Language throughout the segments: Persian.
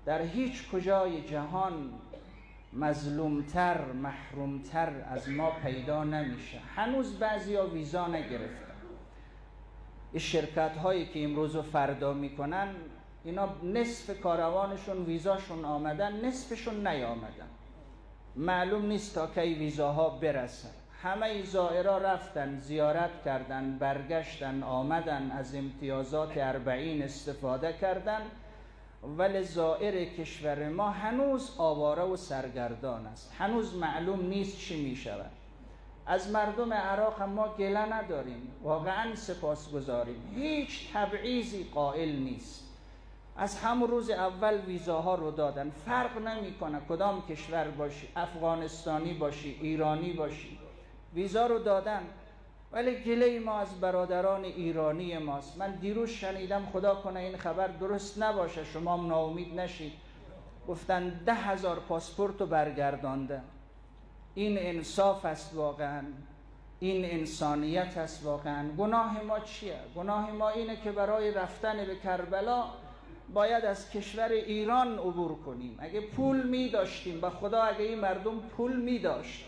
در هیچ کجای جهان مظلومتر محرومتر از ما پیدا نمیشه. هنوز بعضیا ویزا نگرفتن. این شرکت هایی که امروز و فردا میکنن، اینا نصف کاروانشون ویزاشون آمدن، نصفشون نیامدن. معلوم نیست تا کی ویزاها برسن. همه زائرها رفتن، زیارت کردن، برگشتن، آمدن، از امتیازات 40 استفاده کردن، ولی زائر کشور ما هنوز آواره و سرگردان است. هنوز معلوم نیست چی می شود. از مردم عراق ما گله نداریم، واقعا سپاسگزاریم. هیچ تبعیضی قائل نیست. از همون روز اول ویزاها رو دادن، فرق نمیکنه کدام کشور باشی، افغانستانی باشی، ایرانی باشی، ویزا رو دادن. ولی گله ما از برادران ایرانی ماست. من دیروز شنیدم، خدا کنه این خبر درست نباشه، شما هم ناامید نشید، گفتن 10,000 پاسپورت رو برگردانده. این انصاف است واقعا؟ این انسانیت است واقعا؟ گناه ما چیه؟ گناه ما اینه که برای رفتن به کربلا باید از کشور ایران عبور کنیم. اگه پول می داشتیم، به خدا اگه این مردم پول می داشت،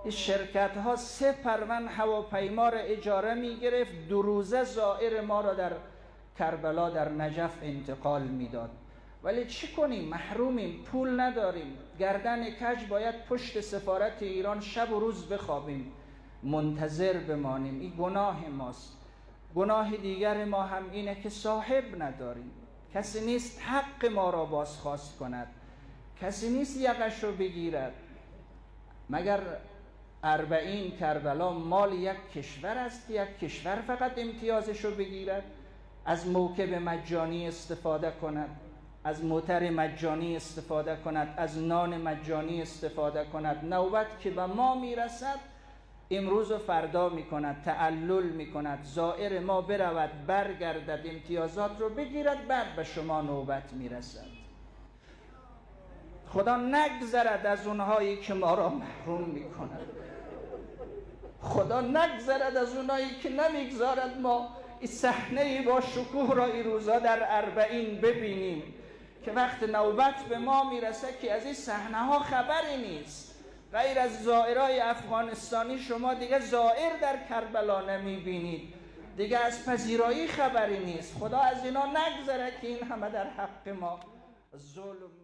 این شرکت ها 3 پرون هواپیما را اجاره می گرفت، 2 روزه زائر ما را در کربلا در نجف انتقال می داد. ولی چی کنیم؟ محرومیم، پول نداریم، گردن کج باید پشت سفارت ایران شب و روز بخوابیم، منتظر بمانیم. این گناه ماست. گناه دیگر ما هم اینه که صاحب نداریم. کسی نیست حق ما را بازخواست کند، کسی نیست یقش رو بگیرد. مگر 40 کربلا مال یک کشور است که یک کشور فقط امتیازش رو بگیرد؟ از موکب مجانی استفاده کند، از موتر مجانی استفاده کند، از نان مجانی استفاده کند. نوبت که به ما میرسد، امروز و فردا میکند، تعلل میکند، زائر ما برود برگردد امتیازات رو بگیرد، بعد به شما نوبت میرسد. خدا نگذرد از اونهایی که ما را محروم میکنند. خدا نگذرد از اونهایی که نمیگذارد ما این صحنه با شکوه را این روزا در 40 ببینیم، که وقت نوبت به ما میرسه که از این صحنه ها خبری نیست. غیر از زائرای افغانستانی شما دیگه زائر در کربلا نمیبینید، دیگه از پذیرایی خبری نیست. خدا از اینا نگذره که این همه در حق ما ظلم